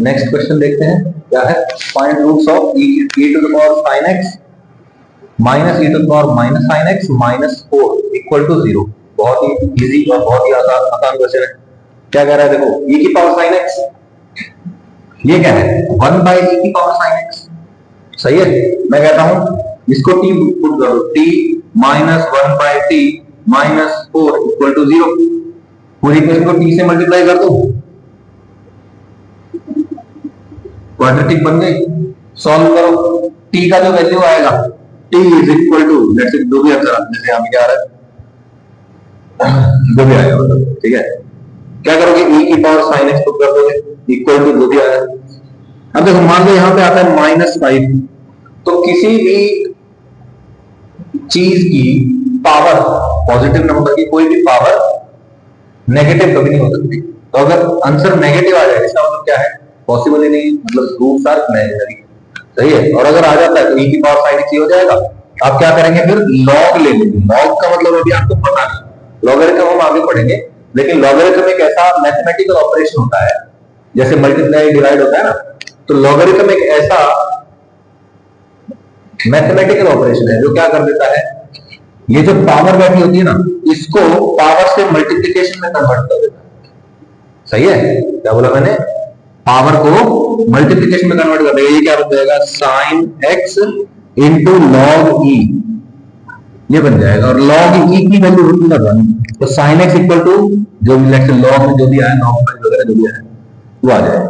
Next question देखते हैं क्या है। Find roots of e to the power sin x minus e to the power minus sin x minus 4 equal to 0। बहुत ही easy और बहुत ही आसान क्वेश्चन है। क्या कह रहा है देखो, e की पावर sin x ये क्या है 1 बाई e की पावर sin x। सही है, मैं कहता हूं इसको t पुट करो, t minus 1 by t minus 4 equal to 0। पूरी इक्वेशन को t से मल्टीप्लाई कर दो, क्वाड्रेटिक बन गई। सॉल्व करो, t का जो वैल्यू आएगा t is equal to let's say जो भी आंसर जैसे यहां पे क्या आ रहा है जो भी आएगा मतलब, ठीक है। क्या करोगे e की पावर sin x पुट कर दोगे इक्वल टू जो भी आया। अब देखो मान लो यहां पे आता है -5, तो किसी भी चीज की पावर, पॉजिटिव नंबर की कोई भी पावर नेगेटिव कभी नहीं हो सकती। तो अगर आंसर नेगेटिव आ जाए इसका मतलब क्या है, पॉसिबल ही नहीं, मतलब रूट्स आर इमेजिनरी। सही है, और अगर आ जाता है तो e की पावर sin x हो जाएगा। आप क्या करेंगे फिर log ले लेंगे। log का मतलब अभी आपको पता है, लॉगरिथम हम आगे पढ़ेंगे, लेकिन लॉगरिथम एक ऐसा मैथमेटिकल ऑपरेशन होता है जैसे मल्टीप्लाई डिवाइड होता है ना, तो लॉगरिथम एक ऐसा मैथमेटिकल ऑपरेशन है जो क्या कर देता है, ये जो पावर बैठी होती है ना इसको पावर से मल्टीप्लिकेशन में कन्वर्ट कर देता है। सही है, क्या बोला मैंने, पावर को मल्टीप्लिकेशन में कन्वर्ट कर देगा। ये क्या बन जाएगा sin x into log e, ये बन जाएगा। और log e की वैल्यू होती है 1, तो sin x इक्वल टू जो भी लेट्स से log में जो भी आया log वगैरह जो भी आया वो आ जाएगा।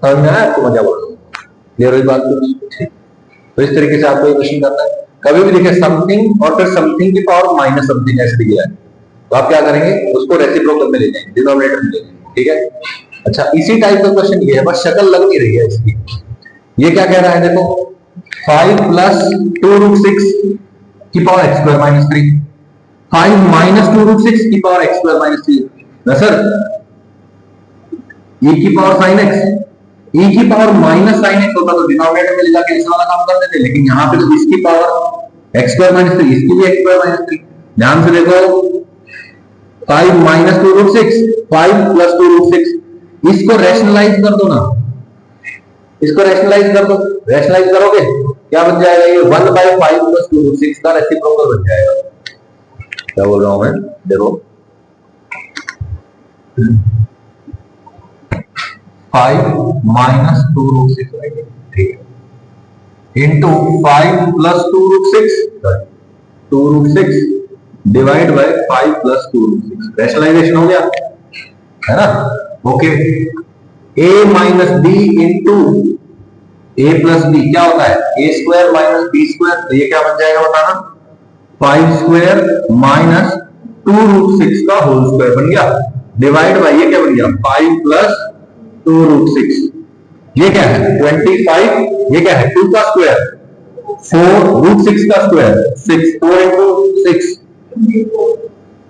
समझ में आया आपको, मजा बोल रहा हूं, क्लियर हुई बात तो। तो इस तरीके से आपको क्वेश्चन करना है। कभी भी देखिए समथिंग और फिर समथिंग की पावर माइनस समथिंग ऐसे दिया है, तो आप क्या करेंगे उसको रेसिप्रोकल में ले जाएंगे, डिनोमिनेटर में ले जाएंगे, ठीक है। अच्छा, इसी टाइप का क्वेश्चन ये है, बस शक्ल लग नहीं रही है इसकी। ये क्या कह रहा है देखो, 5 प्लस 2 रूट 6 की power x square minus 3, 5 minus 2 root 6 की पावर x स्क्वायर माइनस 3 ना सर, e की पावर sin x, e की पावर माइनस sin x होता तो डिनोमिनेटर में ले जाके इस वाला काम कर देते, लेकिन यहाँ पे तो इसकी पावर x स्क्वायर माइनस 3, इसकी भी x स्क्वायर माइनस 3। ध्यान से देखो, 5 माइनस 2 रूट 6, 5 प्लस 2 रूट 6, इसको रैशनलाइज कर दो ना, इसको रैशनलाइज कर दो। रैशनलाइज करोगे क्या बन जाएगा, ये 1 बाई 5 प्लस 2 रूट 6 का रेसिप्रोकल बन जाएगा। क्या बोल रहा हूं मैं, देखो 5 माइनस 2 रूट 6, ठीक है, into 5 plus 2 root 6, 2 root 6 divide by 5 plus 2 root 6, rationalization हो गया है ना। Okay, a minus B into A plus B क्या होता है, A square minus B square, तो ये क्या बन जाएगा बताना, 5 स्क्वायर माइनस 2 रूट 6 का होल स्क्वायर बन गया, डिवाइड बाय ये क्या बन गया 5 प्लस 2 रूट 6, ये क्या है 25, ये क्या है 2 का स्क्वायर 4 रूट 6 का स्क्वायर 6, 4 इंटू 6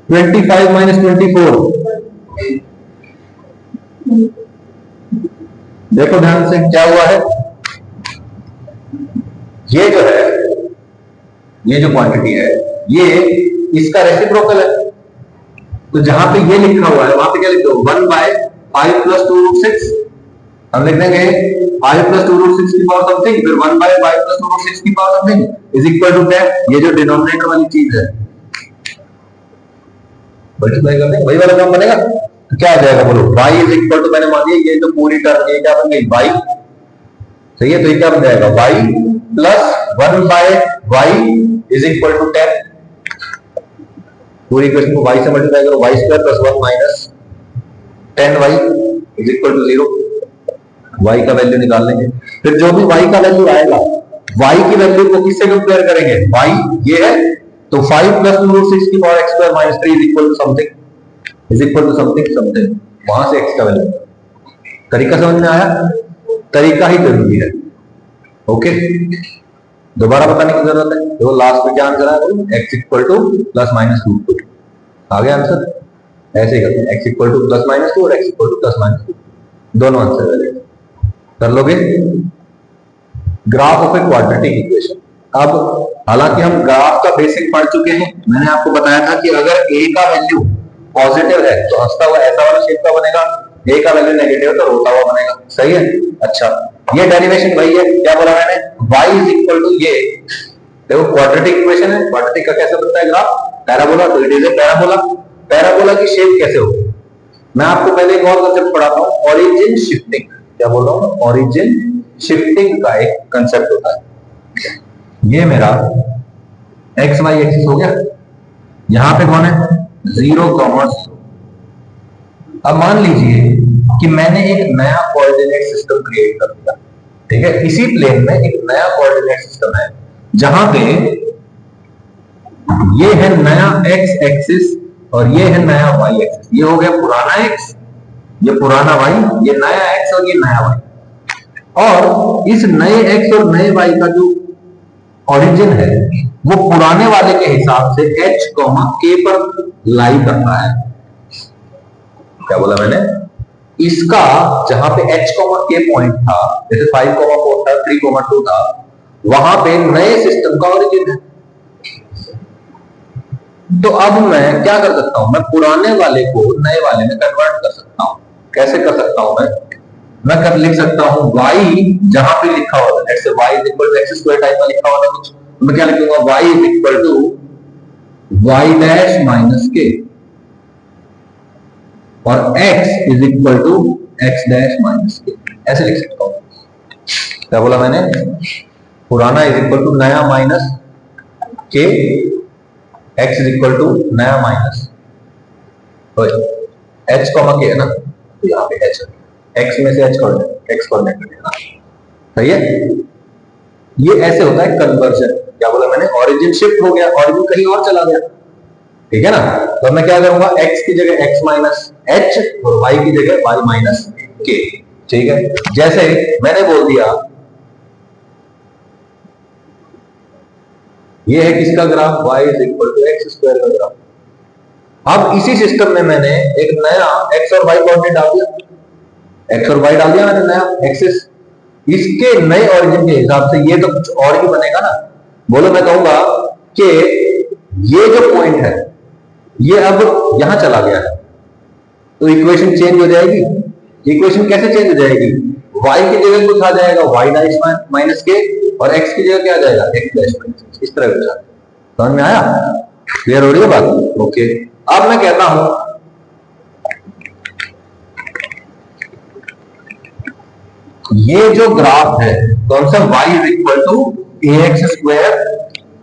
25 माइनस 24। देखो ध्यान से क्या हुआ है, ये जो है, ये जो क्वांटिटी है ये इसका रेसिप्रोकल है, तो जहां पे ये लिखा हुआ है वहां पे क्या लिख दो 1 बाय 5 प्लस 2 रूट 6, हम लिख देंगे 5 प्लस 2 रूट 6 की पावर समथिंग, फिर 1 बाय 5 प्लस 2 रूट 6 की power something is equal to 10। ये जो डिनोमिनेटर वाली चीज है मल्टीप्लाई कर देंगे, वही वाला काम बनेगा। तो क्या आ जाएगा बोलो, y इज इक्वल टू, मैंने मान लिया ये जो पूरी टर्म ये क्या बन गई y, सही है, तो ये क्या बन जाएगा y plus 1 by y is equal to 10। पूरी इक्वेशन को y से मल्टीप्लाई करो, y square plus 1 minus 10y is equal to 0। y का वैल्यू निकाल लेंगे, फिर जो भी y का वैल्यू आएगा y की वैल्यू को किससे कंपेयर करेंगे, y ये है तो 5 प्लस 2 रूट 6 की power x square minus 3 is equal to something, is equal to something something, वहां से x का वैल्यू। तरीका समझ में आया, तरीका ही जरूरी है। ओके, दोबारा बताने की जरूरत है, तो लास्ट में क्या आंसर आया, x equal two plus minus 2, आ गया आंसर। ऐसे ही करते हैं, x equal two plus minus 2 और x equal two plus minus 2, दोनों आंसर है, कर लोगे। Graph of a quadratic equation. अब हालांकि हम ग्राफ का बेसिक पढ़ चुके हैं, मैंने आपको बताया था कि अगर a का वैल्यू पॉजिटिव है तो हंसता हुआ ऐसा वाला शेप का बनेगा, a का वैल्यू नेगेटिव है तो रोता हुआ बनेगा। सही है, अच्छा, ये डेरिवेशन वही है, क्या बोला मैंने, y इज इक्वल टू ये, देखो क्वाड्रेटिक इक्वेशन है, क्वाड्रेटिक का कैसे बनता है ग्राफ, पैराबोला, तो it is a parabola. Parabola की शेप कैसे होगी, मैं आपको पहले एक और कंसेप्ट पढ़ाता हूं, ओरिजिन शिफ्टिंग। क्या बोल रहा हूं, ओरिजिन शिफ्टिंग का एक कंसेप्ट होता है। ये मेरा एक्स वाई एक्सिस हो गया, यहां पे कौन है, 0,0। अब मान लीजिए कि मैंने एक नया कोऑर्डिनेट सिस्टम क्रिएट कर दिया, ठीक है, इसी प्लेन में एक नया कोऑर्डिनेट सिस्टम है जहां पे ये है नया एक्स एक्सिस और ये है नया वाई एक्सिस। ये हो गया पुराना एक्स, ये पुराना वाई, ये नया एक्स और ये नया वाई। और इस नए एक्स और नए वाई का जो ओरिजिन है वो पुराने वाले के हिसाब से h, k पर लाई कर रहा है। क्या बोला मैंने, इसका जहां पे h, k पॉइंट था, जैसे 5,4 था, 3,2 था, वहां पे नए सिस्टम का ओरिजिन है। तो अब मैं क्या कर सकता हूं, मैं पुराने वाले को नए वाले में कन्वर्ट कर सकता हूं। कैसे कर सकता हूं मैं कर लिख सकता हूं y, जहां पे लिखा हुआ था जैसे y is equal to X square type का लिखा हुआ था कुछ, तो मैं क्या लिखूंगा, y is equal to y dash minus k और x is equal to x dash minus k, ऐसे लिख सकता हूं। क्या बोला मैंने, पुराना इज इक्वल टू नया minus k, x is equal to नया माइनस h, k है ना, तो यहाँ पे h है, x में से h कोऑर्डिनेट करेगा, सही है। ये ऐसे होता है कन्वर्जन। क्या बोला मैंने, ओरिजिन शिफ्ट हो गया, ओरिजिन कहीं और चला गया, ठीक है ना। तो मैं क्या करूंगा, x की जगह x माइनस h और y की जगह y माइनस k, ठीक है। जैसे मैंने बोल दिया ये है किसका graph, y is equal to X square का ग्राफ। अब इसी सिस्टम में मैंने एक नया x और y कोऑर्डिनेट डाल दिया, x और y डाल दिया मैंने, नया एक्सिस। इसके नए ओरिजिन के हिसाब से ये तो कुछ और ही बनेगा ना। बोलो, मैं कहूंगा कि ये जो पॉइंट है ये अब यहां चला गया है, तो इक्वेशन चेंज हो जाएगी। इक्वेशन कैसे चेंज हो जाएगी, y की जगह कुछ आ जाएगा y डैश माइनस k और x की जगह क्या आ जाएगा, x डैश माइनस, इस तरह का। समझ में आया, क्लियर हो रही है बात, ओके। अब मैं कहता हूं ये जो ग्राफ है कौन सा, y is equal to ax square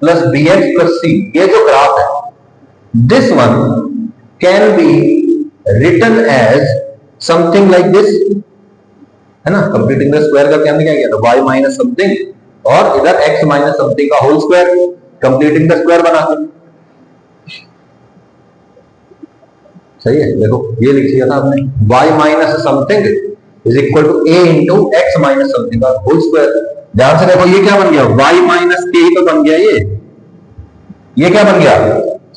plus bx plus c, ये जो ग्राफ है, this one can be written as something like this, है ना। कंप्लीटिंग द स्क्वायर का क्या किया था, y माइनस समथिंग और इधर x माइनस समथिंग का whole square, completing the square बना के, सही है। देखो ये लिख दिया था आपने, y minus something is equal to a into X minus something का होल स्क्वायर। ध्यान से देखो ये क्या बन गया, y माइनस के ही तो बन गया, ये क्या बन गया,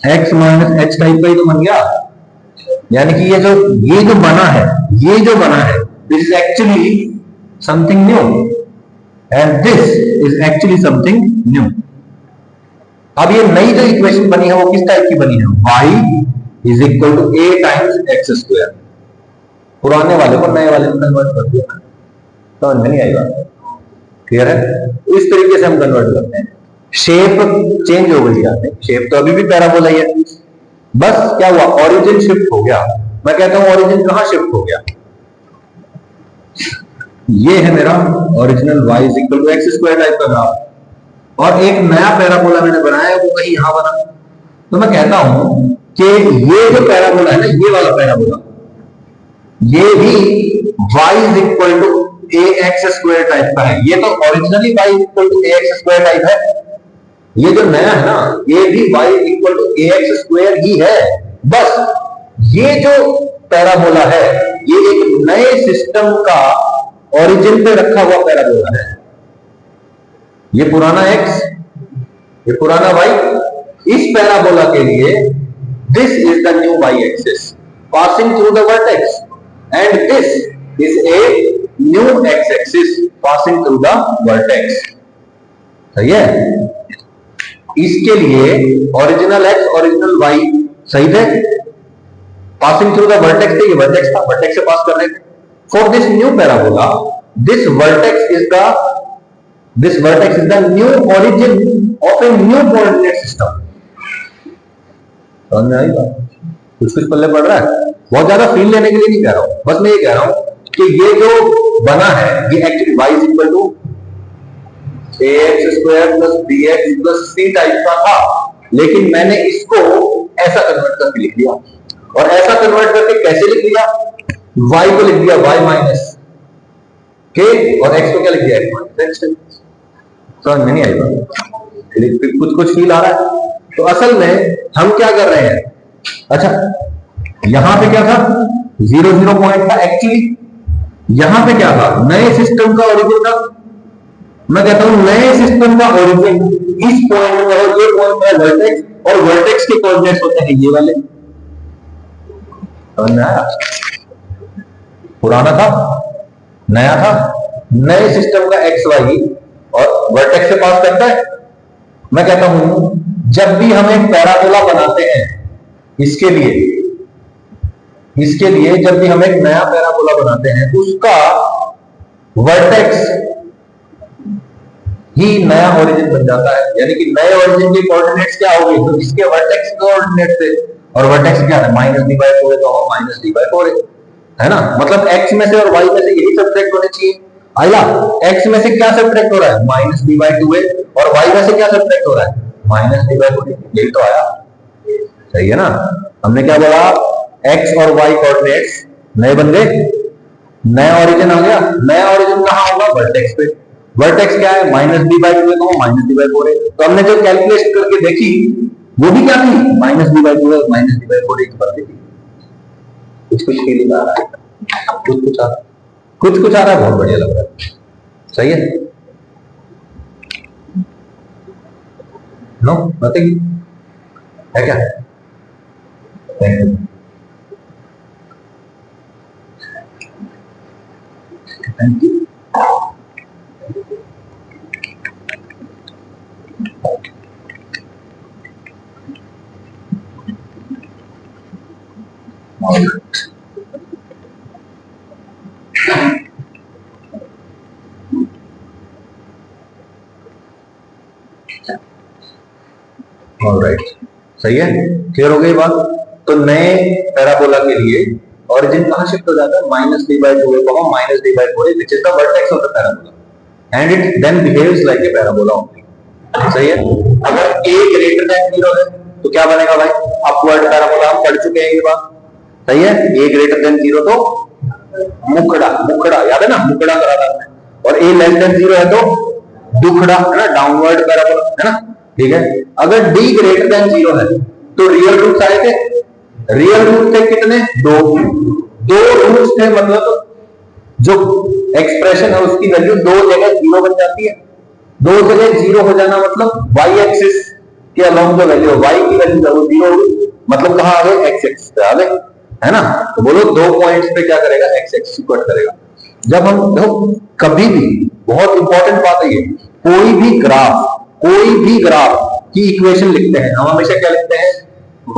x माइनस एच टाइप का ही तो बन गया। यानी कि ये जो बना है, ये जो बना है, this is actually something new and this is actually something new. अब ये नई जो इक्वेशन बनी है वो किस टाइप की बनी है, y is equal to a times X square. पुराने वाले को नए वाले में कन्वर्ट कर दिया, समझ में नहीं आएगा, क्लियर है। इस तरीके से हम कन्वर्ट करते हैं। शेप चेंज हो गई है, शेप तो अभी भी पैराबोला ही है, बस क्या हुआ, ओरिजिन शिफ्ट हो गया। मैं कहता हूं ओरिजिन कहां शिफ्ट हो गया, ये है मेरा original y is equal to X square type का ग्राफ, और एक नया पैराबोला मैंने बनाया है, वो कहीं यहां बना। तो मैं कहता हूं कि ये जो पैराबोला है ना, ये वाला पैराबोला, ये भी y is equal to a x square type का है। ये तो originally y is equal to a x square type है, ये जो नया है ना, ये भी y is equal to a x square ही है। बस ये जो पैराबोला है, ये एक नए सिस्टम का ओरिजिन पे रखा हुआ पैराबोला है। ये पुराना x, ये पुराना y, इस पैराबोला के लिए this is the new y axis passing through the vertex and this is a new x axis passing through the vertex, सही है। इसके लिए ओरिजिनल x ओरिजिनल y सही थे, पासिंग थ्रू द वर्टेक्स थे, ये वर्टेक्स था, वर्टेक्स से पास कर रहे थे। For this new parabola this vertex is the new origin of a new coordinate system. समझ में आई बात? कुछ कुछ पल्ले पड़ रहा है, बहुत ज्यादा फील लेने के लिए नहीं कह रहा हूं, बस मैं ये कह रहा हूं कि ये जो बना है ये actually y is equal to ax square plus bx plus c type का था, लेकिन मैंने इसको ऐसा कन्वर्ट करके लिख दिया। और ऐसा कन्वर्ट करके कैसे लिख दिया? y को लिख दिया y माइनस के और x को क्या लिख दिया x माइनस x। समझ में नहीं आई बात? कुछ कुछ फील आ रहा है? तो असल में हम क्या कर रहे हैं, अच्छा यहां पे क्या था 0 पॉइंट था, एक्चुअली यहां पे क्या था नए सिस्टम का ओरिजिन था। मैं कहता हूं नए सिस्टम का ओरिजिन इस पॉइंट में है, ये पॉइंट है वर्टेक्स, और वर्टेक्स के कोऑर्डिनेट्स होते हैं ये वाले। समझ में आया? पुराना था, नया था, नए सिस्टम का एक्स वाई और वर्टेक्स से पास करता है। मैं कहता हूं जब भी हम एक पैराबोला बनाते हैं, इसके लिए जब भी हम एक नया पैराबोला बनाते हैं, उसका वर्टेक्स ही नया ओरिजिन बन जाता है। यानी कि नए ओरिजिन के कोऑर्डिनेट्स क्या होंगे, तो इसके वर्टेक्स कोऑर्डिनेट थे, और वर्टेक्स क्या है -d/4 तो माइनस d/4 है ना। मतलब x में से और y में से यही सब्ट्रैक्ट होने चाहिए। आइला x में से क्या सब्ट्रैक्ट हो रहा है -d/2 और y में से क्या सब्ट्रैक्ट हो रहा है -d/4। यही तो आया, सही है ना। हमने क्या बोला, x और y कोऑर्डिनेट्स नए बन गए, नया ओरिजिन आ गया। नया ओरिजिन कहां होगा, वर्टेक्स पे। वर्टेक्स क्या है -d/2 तो -d/4 तो हमने जो कैलकुलेट करके देखी वो भी क्या थी -d/2 -d/4 एक पर थी। कुछ फीलिंग आ रहा है, कुछ आ रहा है, बहुत बढ़िया लग रहा है, सही है। नो नथिंग है क्या? Thank you. ऑलराइट, सही है, क्लियर हो गई बात। तो नए पैराबोला के लिए ओरिजिन कहां शिफ्ट हो जाता है -d/2 -d/4 which is the vertex of the parabola and it then behaves like a parabola only। सही है। अगर a greater than 0 है तो क्या बनेगा भाई, अपवर्ड पैराबोला। हम पढ़ चुके हैं ये बात, सही है। a greater than 0 तो मुखड़ा याद है ना, मुखड़ा करा था। और a less than 0 है तो दुखड़ा, है ना, डाउनवर्ड पैराबोला, है ना, ठीक है। अगर d greater than 0 है तो रियल रूट्स आए थे, रियल रूट थे कितने, दो रूट्स थे, मतलब जो एक्सप्रेशन है उसकी वैल्यू दो जगह 0 बन जाती है। दो जगह 0 हो जाना मतलब y एक्सिस के अलोंग जो वैल्यू y की वैल्यू 0 होगी, मतलब कहां आ गए, x एक्सिस पे आ गए, है ना। तो बोलो दो पॉइंट्स पे क्या करेगा, x एक्सिस को कट करेगा। जब हम देखो कभी भी, बहुत इंपॉर्टेंट बात है ये, कोई भी ग्राफ की इक्वेशन लिखते हैं हम हमेशा क्या लिखते हैं,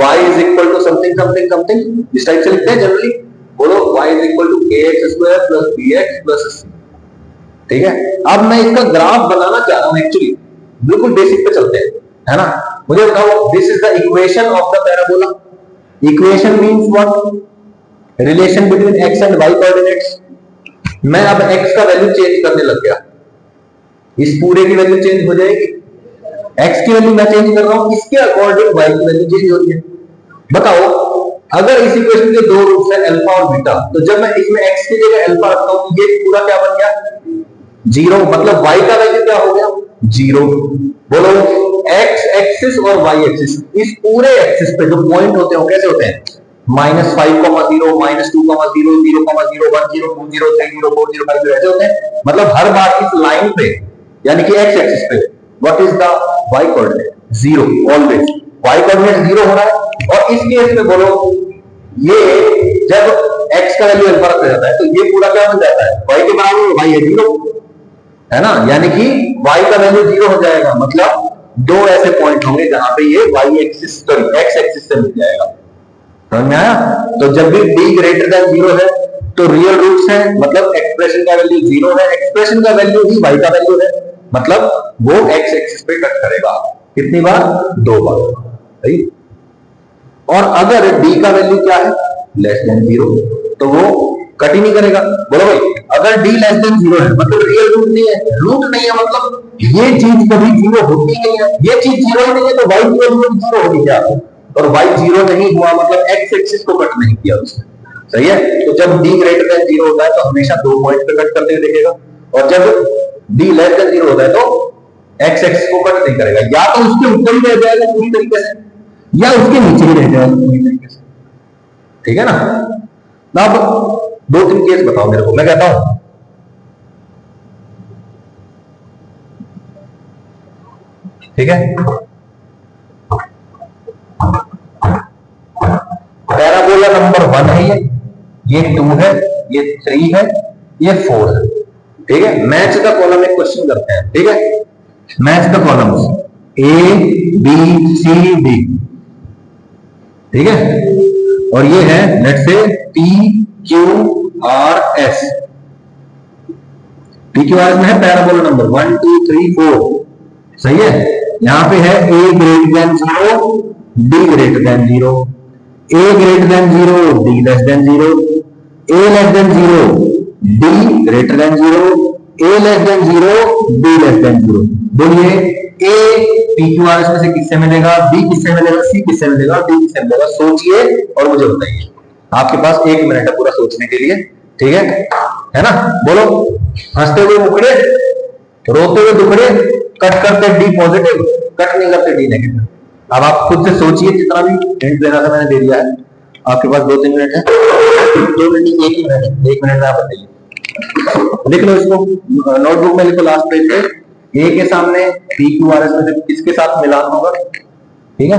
y is equal to something something something, इस टाइप से लिखते हैं जनरली। बोलो y is equal to ax square plus bx plus c, ठीक है। अब मैं इसका ग्राफ बनाना चाह रहा हूं, एक्चुअली बिल्कुल बेसिक पे चलते हैं, है ना। मुझे बताओ, this is the equation of the parabola. Equation means what, relation between x and y coordinates. मैं अब x का वैल्यू चेंज करने लग गया, इस पूरे की वैल्यू चेंज हो जाएगी। x की वैल्यू मैं चेंज कर रहा हूं, इसके अकॉर्डिंग y की वैल्यू चेंज हो रही है। बताओ, अगर इस इक्वेशन के दो रूट्स हैं अल्फा और बीटा, तो जब मैं इसमें x की जगह अल्फा रखता हूं तो ये पूरा क्या बन गया, 0, मतलब y का वैल्यू क्या हो गया, 0। बोलो x एक्सिस और y एक्सिस, इस पूरे एक्सिस पे जो पॉइंट होते हैं वो कैसे होते हैं, -5, 0, -2, 0, 0, 0, 1, 0, 2, 0, 3, 0, 4, 0, 5 ऐसे होते हैं। मतलब हर बार इस लाइन पे, यानी कि x एक्सिस पे, what is the y coordinate, 0, always y coordinate 0 हो रहा है। और इस केस में बोलो, ये जब x का वैल्यू अल्फा रखा जाता है तो ये पूरा क्या बन जाता है, y के बराबर, y है 0, है ना। यानी कि y का वैल्यू 0 हो जाएगा, मतलब दो ऐसे पॉइंट होंगे जहां पे ये y axis, sorry x axis से मिल जाएगा। समझ में आया? तो जब भी d ग्रेटर देन 0 है तो रियल रूट्स है, मतलब एक्सप्रेशन का वैल्यू 0 है, एक्सप्रेशन का वैल्यू ही y का वैल्यू है, मतलब वो x एक्सिस पे कट करेगा। कितनी बार? 2 बार। सही। और अगर d का वैल्यू क्या है? लेस देन 0, तो वो कट ही नहीं करेगा। बोलो भाई, अगर d लेस देन 0 है मतलब रियल रूट नहीं है, रूट नहीं है मतलब ये चीज कभी 0 होती नहीं है, ये चीज 0 ही नहीं है तो y की वैल्यू 0 होगी क्या? और y 0 नहीं हुआ मतलब x एक्सिस को कट नहीं किया उसने। सही है? तो जब d ग्रेटर देन 0 होता है तो हमेशा 2 पॉइंट पे कट करते हुए दिखेगा, और जब d लेस देन 0 होता है तो x एक्सिस को कट नहीं करेगा, या तो उसके ऊपर ही रह जाएगा पूरी तरीके से या उसके नीचे ही रह जाएगा पूरी तरीके से। ठीक है ना? अब 2-3 केस बताओ मेरे को, मैं कहता हूं ठीक है। पैराबोला नंबर 1 है, ये 2 है, ये 3 है, ये 4 है। ठीक है, मैच द कॉलम एक क्वेश्चन करते हैं। ठीक है, match the columns A B C D। ठीक है, और ये है let's say P Q R S। P Q R S में है पैराबोला नंबर 1 2 3 4। सही है? यहां पे है A greater than 0, D greater than 0, A greater than 0, D less than 0, A less than 0, D greater than 0, A less than 0, D less than 0। बोलिए A PQRS में से किससे मिलेगा, B किससे मिलेगा, C किससे मिलेगा, D किससे मिलेगा? सोचिए और मुझे बताइए। आपके पास 1 मिनट है पूरा सोचने के लिए। ठीक है ना? बोलो। हंसते हुए मुखड़े, रोते हुए दुखड़े, कट करते D पॉजिटिव, कट नहीं करते D नेगेटिव। अब आप खुद से सोचिए, जितना भी हिंट देना था मैंने दे दिया है। आपके पास 2-3 मिनट है, 2 मिनट नहीं, 1 ही मिनट है, 1 मिनट में आप बताइए। लिख लो इसको, नोटबुक में लिखो लास्ट पेज पे। ए के सामने PQRS में से किसके साथ मिलान होगा? ठीक है,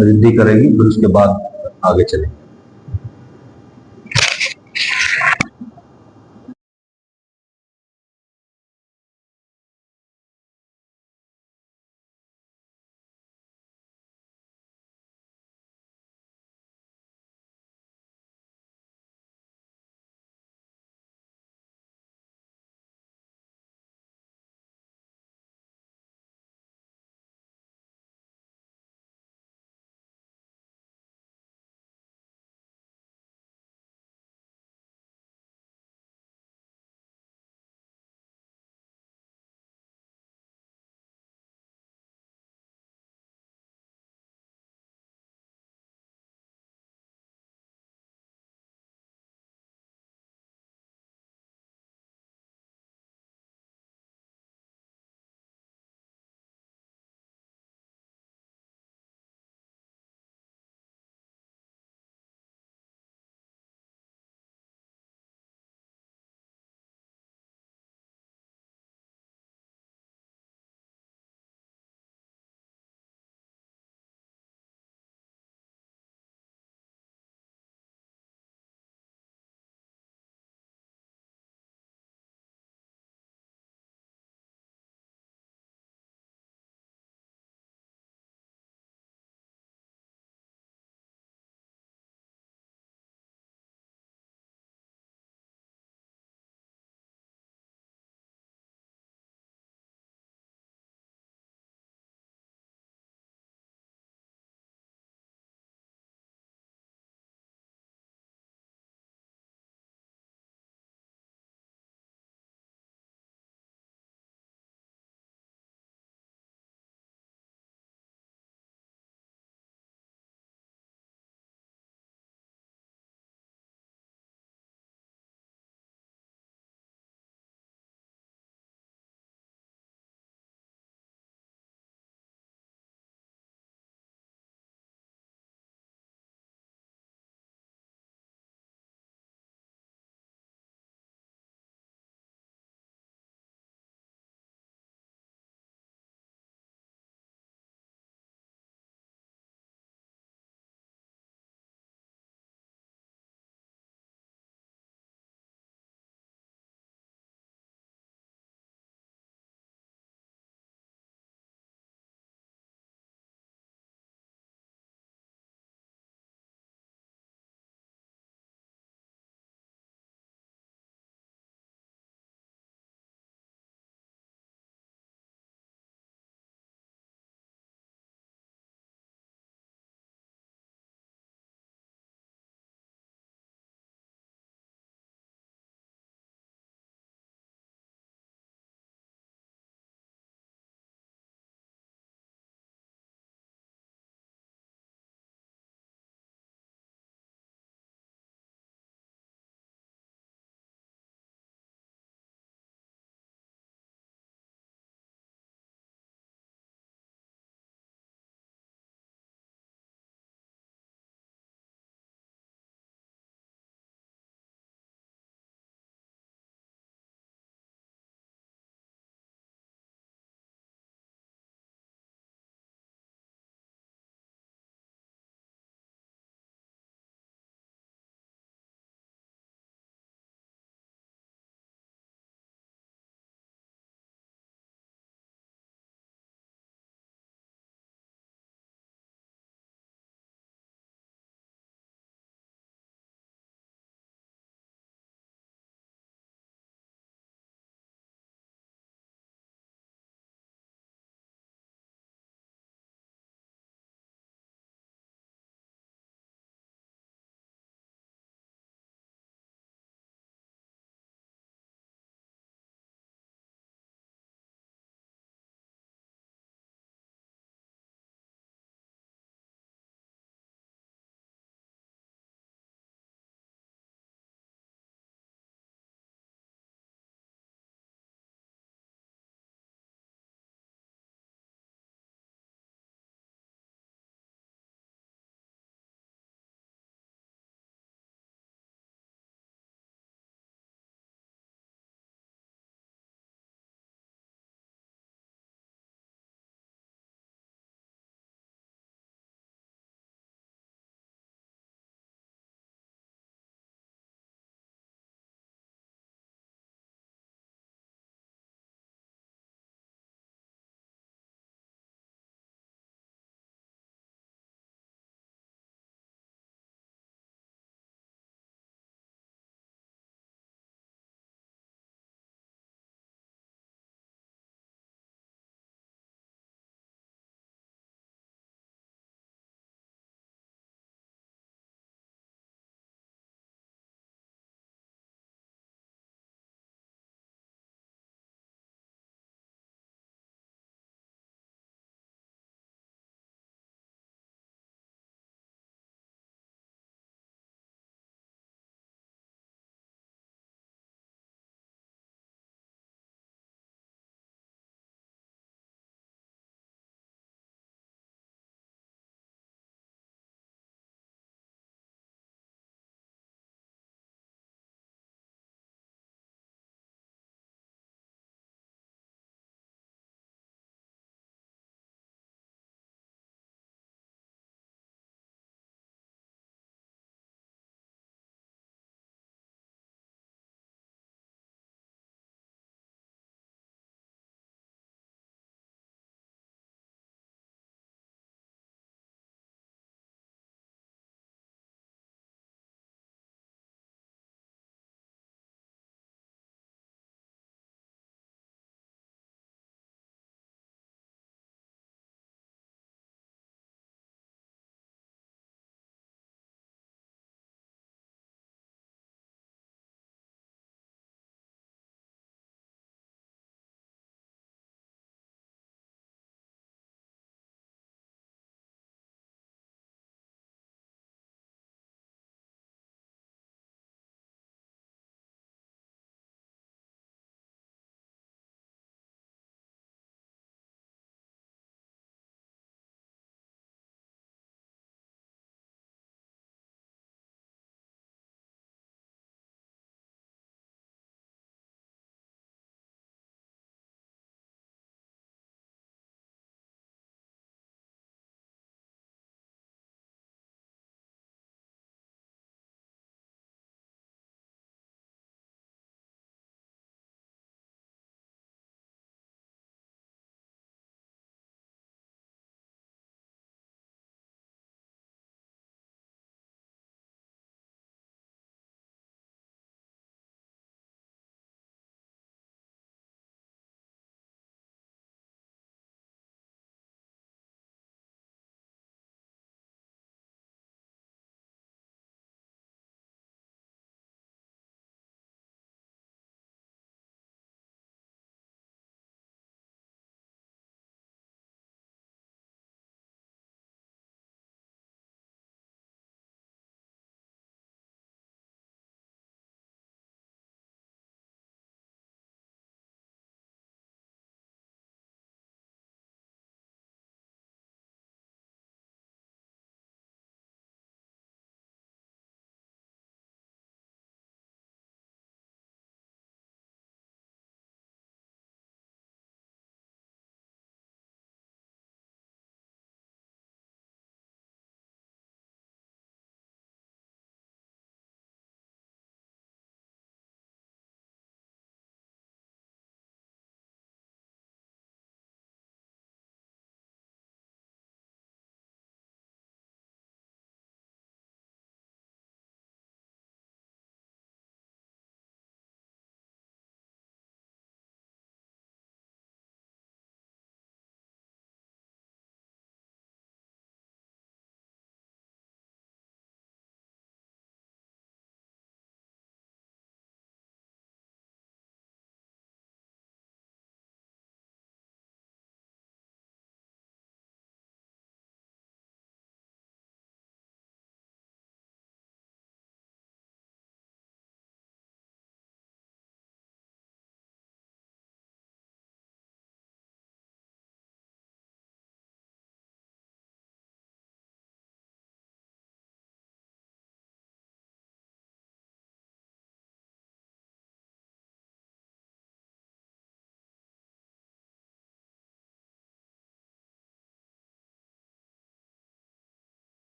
रिद्धि करेगी, फिर उसके बाद आगे चलेंगे।